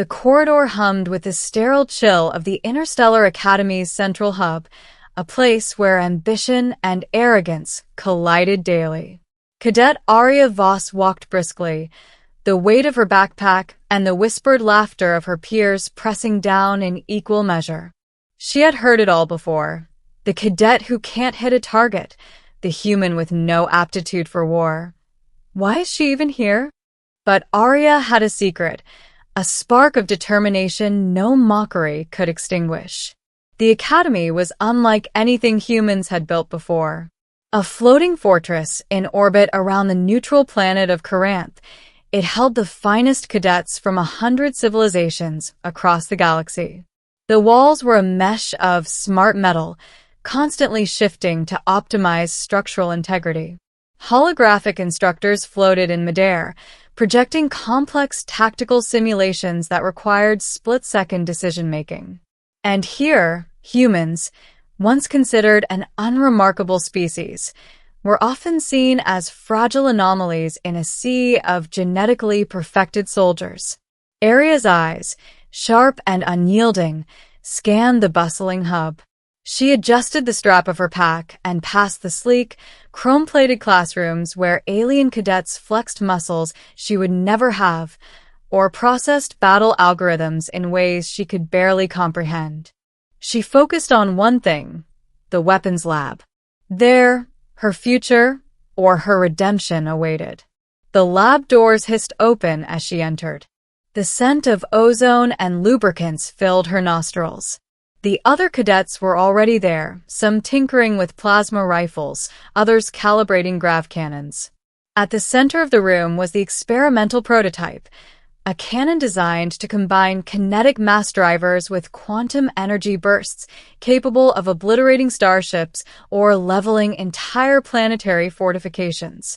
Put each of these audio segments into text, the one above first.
The corridor hummed with the sterile chill of the Interstellar Academy's central hub, a place where ambition and arrogance collided daily. Cadet Aria Voss walked briskly, the weight of her backpack and the whispered laughter of her peers pressing down in equal measure. She had heard it all before. The cadet who can't hit a target, the human with no aptitude for war. Why is she even here? But Aria had a secret, a spark of determination no mockery could extinguish. The Academy was unlike anything humans had built before. A floating fortress in orbit around the neutral planet of Corinth, it held the finest cadets from 100 civilizations across the galaxy. The walls were a mesh of smart metal, constantly shifting to optimize structural integrity. Holographic instructors floated in midair, projecting complex tactical simulations that required split-second decision-making. And here, humans, once considered an unremarkable species, were often seen as fragile anomalies in a sea of genetically perfected soldiers. Aria's eyes, sharp and unyielding, scanned the bustling hub. She adjusted the strap of her pack and passed the sleek, chrome-plated classrooms where alien cadets flexed muscles she would never have, or processed battle algorithms in ways she could barely comprehend. She focused on one thing, the weapons lab. There, her future, or her redemption awaited. The lab doors hissed open as she entered. The scent of ozone and lubricants filled her nostrils. The other cadets were already there, some tinkering with plasma rifles, others calibrating grav cannons. At the center of the room was the experimental prototype, a cannon designed to combine kinetic mass drivers with quantum energy bursts capable of obliterating starships or leveling entire planetary fortifications.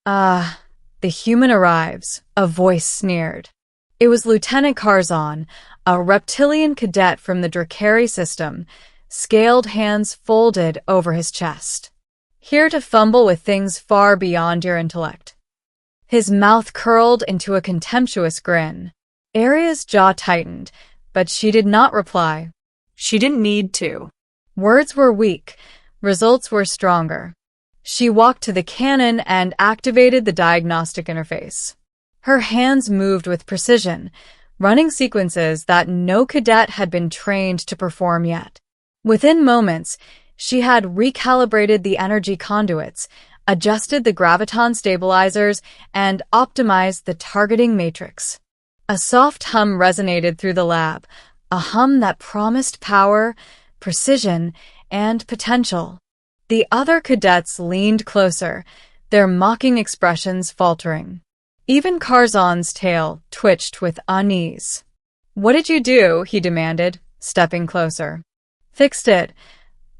The human arrives, a voice sneered. It was Lieutenant Karzan, a reptilian cadet from the Drakari system, scaled hands folded over his chest. Here to fumble with things far beyond your intellect. His mouth curled into a contemptuous grin. Aria's jaw tightened, but she did not reply. She didn't need to. Words were weak, results were stronger. She walked to the cannon and activated the diagnostic interface. Her hands moved with precision, running sequences that no cadet had been trained to perform yet. Within moments, she had recalibrated the energy conduits, adjusted the graviton stabilizers, and optimized the targeting matrix. A soft hum resonated through the lab, a hum that promised power, precision, and potential. The other cadets leaned closer, their mocking expressions faltering. Even Karzan's tail twitched with unease. "What did you do?" he demanded, stepping closer. "Fixed it,"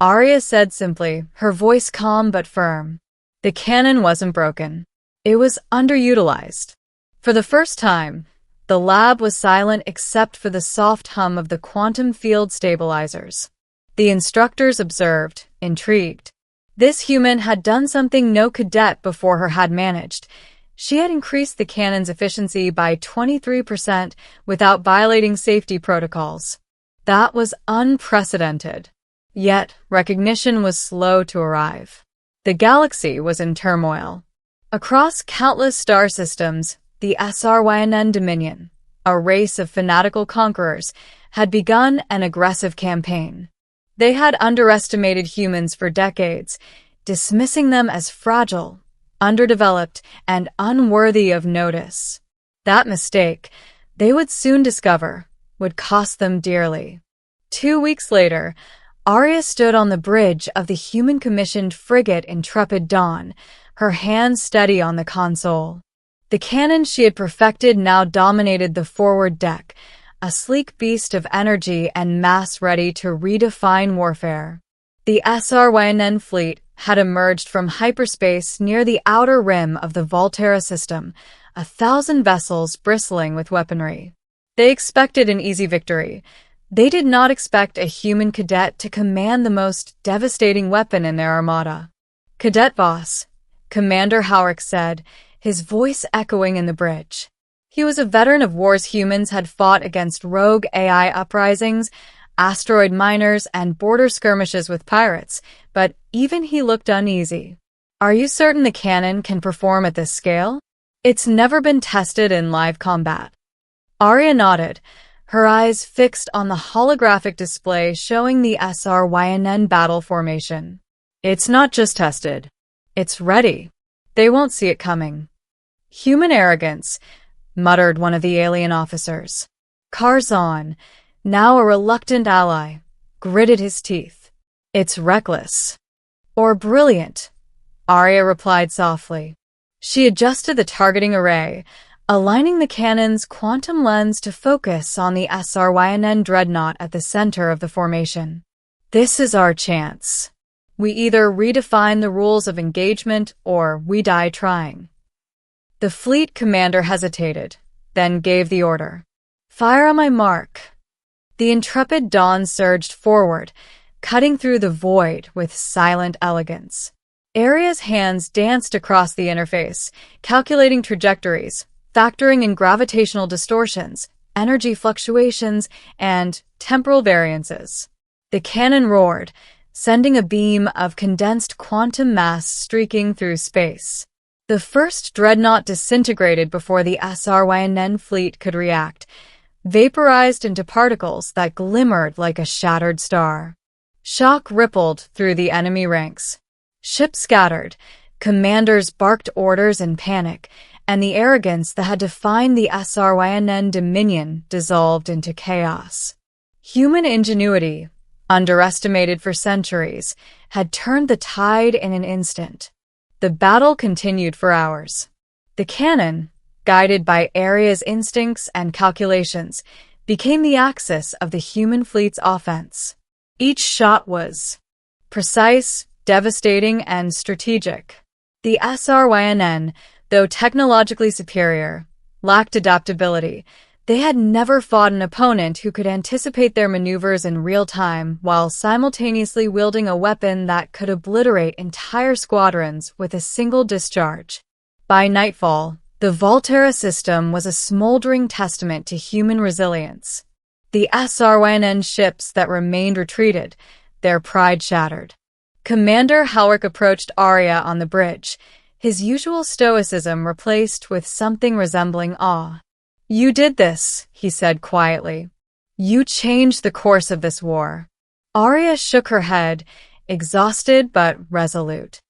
Aria said simply, her voice calm but firm. The cannon wasn't broken. It was underutilized. For the first time, the lab was silent except for the soft hum of the quantum field stabilizers. The instructors observed, intrigued. This human had done something no cadet before her had managed. She had increased the cannon's efficiency by 23% without violating safety protocols. That was unprecedented. Yet, recognition was slow to arrive. The galaxy was in turmoil. Across countless star systems, the SRYNN Dominion, a race of fanatical conquerors, had begun an aggressive campaign. They had underestimated humans for decades, dismissing them as fragile, underdeveloped, and unworthy of notice. That mistake, they would soon discover, would cost them dearly. 2 weeks later, Aria stood on the bridge of the human-commissioned frigate Intrepid Dawn, her hands steady on the console. The cannon she had perfected now dominated the forward deck, a sleek beast of energy and mass ready to redefine warfare. The SRYNN fleet had emerged from hyperspace near the outer rim of the Volterra system, 1,000 vessels bristling with weaponry. They expected an easy victory. They did not expect a human cadet to command the most devastating weapon in their armada. "Cadet Voss," Commander Howrick said, his voice echoing in the bridge. He was a veteran of wars humans had fought against rogue AI uprisings, asteroid miners, and border skirmishes with pirates, but even he looked uneasy. "Are you certain the cannon can perform at this scale? It's never been tested in live combat." Arya nodded, her eyes fixed on the holographic display showing the SRYNN battle formation. "It's not just tested. It's ready. They won't see it coming." "Human arrogance," muttered one of the alien officers. Curzon, now a reluctant ally, gritted his teeth. "It's reckless. Or brilliant," Arya replied softly. She adjusted the targeting array, aligning the cannon's quantum lens to focus on the SRYNN dreadnought at the center of the formation. "This is our chance. We either redefine the rules of engagement or we die trying." The fleet commander hesitated, then gave the order. "Fire on my mark." The intrepid Dawn surged forward, cutting through the void with silent elegance. Arya's hands danced across the interface, calculating trajectories, factoring in gravitational distortions, energy fluctuations, and temporal variances. The cannon roared, sending a beam of condensed quantum mass streaking through space. The first dreadnought disintegrated before the SRYNN fleet could react, vaporized into particles that glimmered like a shattered star. Shock rippled through the enemy ranks. Ships scattered, commanders barked orders in panic, and the arrogance that had defined the SRYNN dominion dissolved into chaos. Human ingenuity, underestimated for centuries, had turned the tide in an instant. The battle continued for hours. The cannon, guided by Arya's instincts and calculations, became the axis of the human fleet's offense. Each shot was precise, devastating, and strategic. The SRYNN, though technologically superior, lacked adaptability. They had never fought an opponent who could anticipate their maneuvers in real time while simultaneously wielding a weapon that could obliterate entire squadrons with a single discharge. By nightfall, the Volterra system was a smoldering testament to human resilience. The SRYNN ships that remained retreated, their pride shattered. Commander Halrick approached Arya on the bridge, his usual stoicism replaced with something resembling awe. "You did this," he said quietly. "You changed the course of this war." Arya shook her head, exhausted but resolute.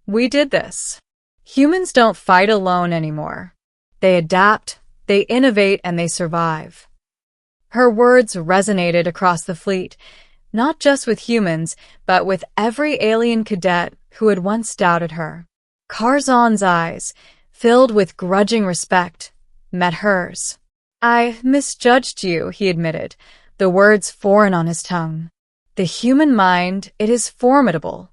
"We did this. Humans don't fight alone anymore. They adapt, they innovate, and they survive." Her words resonated across the fleet, not just with humans, but with every alien cadet who had once doubted her. Curzon's eyes, filled with grudging respect, met hers. "I misjudged you," he admitted, the words foreign on his tongue. "The human mind, it is formidable."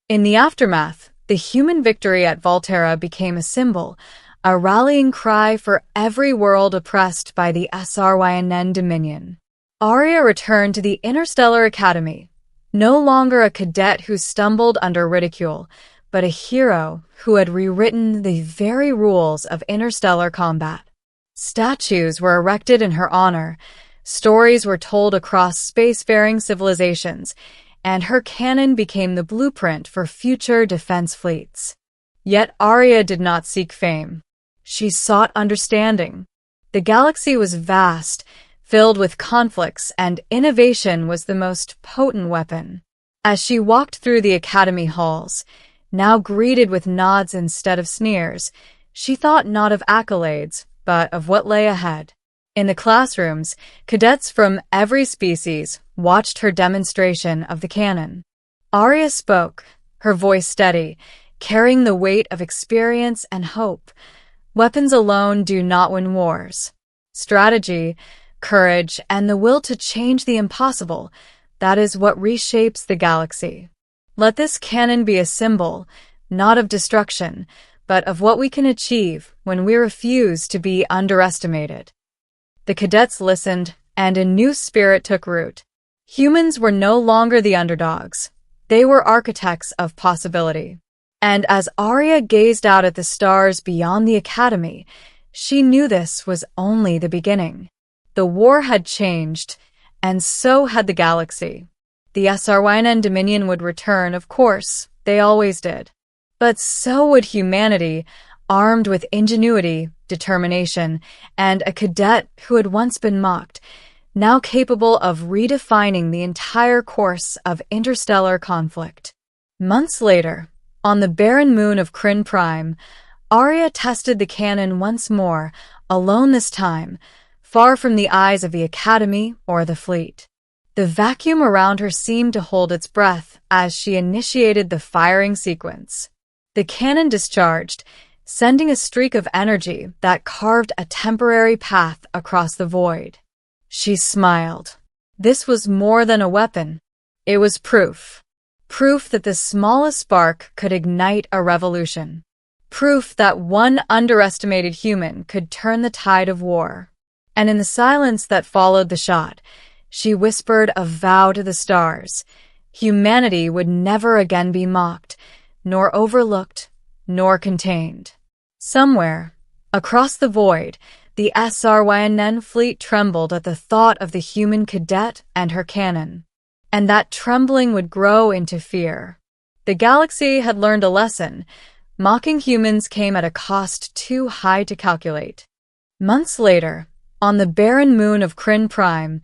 In the aftermath, the human victory at Volterra became a symbol, a rallying cry for every world oppressed by the SRYNN dominion. Arya returned to the Interstellar Academy, no longer a cadet who stumbled under ridicule, but a hero who had rewritten the very rules of interstellar combat. Statues were erected in her honor, stories were told across spacefaring civilizations, and her cannon became the blueprint for future defense fleets. Yet Arya did not seek fame. She sought understanding. The galaxy was vast, filled with conflicts, and innovation was the most potent weapon. As she walked through the academy halls, now greeted with nods instead of sneers, she thought not of accolades, but of what lay ahead. In the classrooms, cadets from every species watched her demonstration of the cannon. Arya spoke, her voice steady, carrying the weight of experience and hope. Weapons alone do not win wars. Strategy, courage, and the will to change the impossible, that is what reshapes the galaxy. Let this cannon be a symbol, not of destruction, but of what we can achieve when we refuse to be underestimated. The cadets listened, and a new spirit took root. Humans were no longer the underdogs. They were architects of possibility. And as Arya gazed out at the stars beyond the academy, She knew this was only the beginning. The war had changed, and so had the galaxy. The SRYNN Dominion would return, of course, they always did. But so would humanity, armed with ingenuity, determination, and a cadet who had once been mocked, now capable of redefining the entire course of interstellar conflict. Months later, on the barren moon of Kryn Prime, Arya tested the cannon once more, alone this time, far from the eyes of the Academy or the fleet. The vacuum around her seemed to hold its breath as she initiated the firing sequence. The cannon discharged, sending a streak of energy that carved a temporary path across the void. She smiled. This was more than a weapon. It was proof. Proof that the smallest spark could ignite a revolution. Proof that one underestimated human could turn the tide of war. And in the silence that followed the shot, she whispered a vow to the stars. Humanity would never again be mocked, nor overlooked, nor contained. Somewhere, across the void, the SRYNN fleet trembled at the thought of the human cadet and her cannon. And that trembling would grow into fear. The galaxy had learned a lesson. Mocking humans came at a cost too high to calculate. Months later, on the barren moon of Kryn Prime,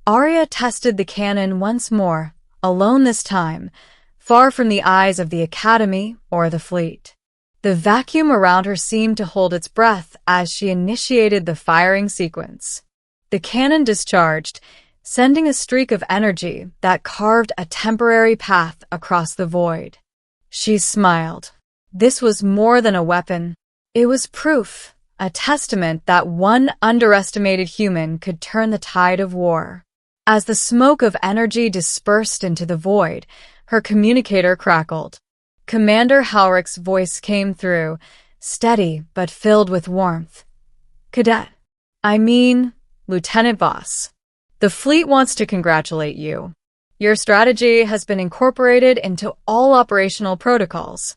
Arya tested the cannon once more, alone this time, far from the eyes of the Academy or the fleet. The vacuum around her seemed to hold its breath as she initiated the firing sequence. The cannon discharged, sending a streak of energy that carved a temporary path across the void. She smiled. This was more than a weapon. It was proof, a testament that one underestimated human could turn the tide of war. As the smoke of energy dispersed into the void, her communicator crackled. Commander Halrick's voice came through, steady but filled with warmth. Cadet. Lieutenant Voss. The fleet wants to congratulate you. Your strategy has been incorporated into all operational protocols.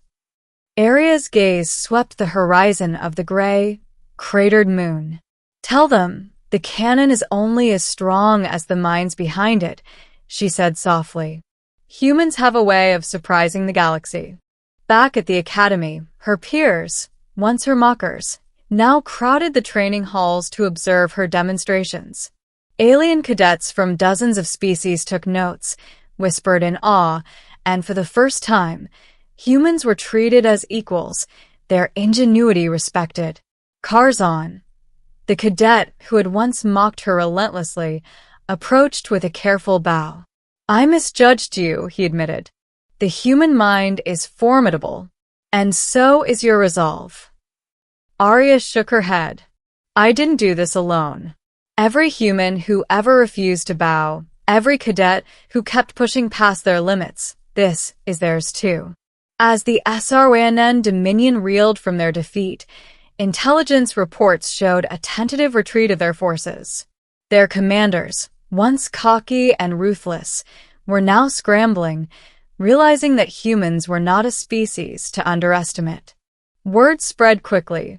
Arya's gaze swept the horizon of the gray, cratered moon. Tell them, the cannon is only as strong as the minds behind it, she said softly. Humans have a way of surprising the galaxy. Back at the Academy, her peers, once her mockers, now crowded the training halls to observe her demonstrations. Alien cadets from dozens of species took notes, whispered in awe, and for the first time, humans were treated as equals, their ingenuity respected. Karzan, the cadet who had once mocked her relentlessly, approached with a careful bow. I misjudged you, he admitted. The human mind is formidable, and so is your resolve. Arya shook her head. I didn't do this alone. Every human who ever refused to bow, every cadet who kept pushing past their limits, this is theirs too. As the SRYNN Dominion reeled from their defeat, intelligence reports showed a tentative retreat of their forces. Their commanders, once cocky and ruthless, were now scrambling, realizing that humans were not a species to underestimate. Word spread quickly.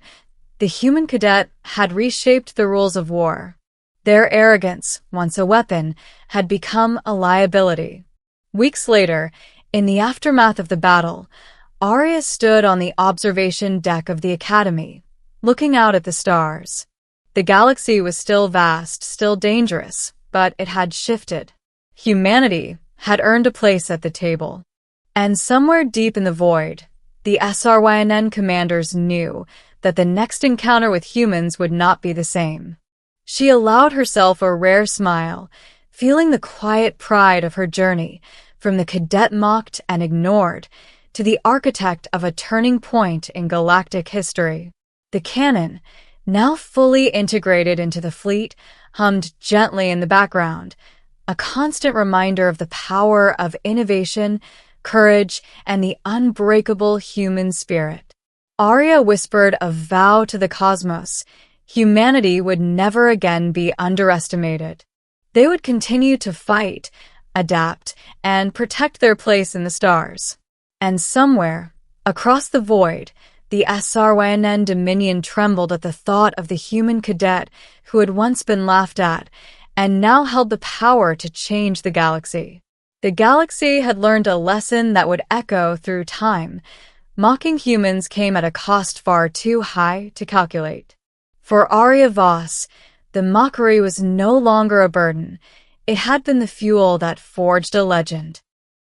The human cadet had reshaped the rules of war. Their arrogance, once a weapon, had become a liability. Weeks later, in the aftermath of the battle, Arya stood on the observation deck of the Academy, looking out at the stars. The galaxy was still vast, still dangerous, but it had shifted. Humanity had earned a place at the table. And somewhere deep in the void, the SRYNN commanders knew that the next encounter with humans would not be the same. She allowed herself a rare smile, feeling the quiet pride of her journey, from the cadet mocked and ignored, to the architect of a turning point in galactic history. The cannon, now fully integrated into the fleet, hummed gently in the background, a constant reminder of the power of innovation, courage, and the unbreakable human spirit. Arya whispered a vow to the cosmos. Humanity would never again be underestimated. They would continue to fight, adapt, and protect their place in the stars. And somewhere, across the void, The SRYNN Dominion trembled at the thought of the human cadet who had once been laughed at and now held the power to change the galaxy. The galaxy had learned a lesson that would echo through time. Mocking humans came at a cost far too high to calculate. For Arya Voss, the mockery was no longer a burden. It had been the fuel that forged a legend.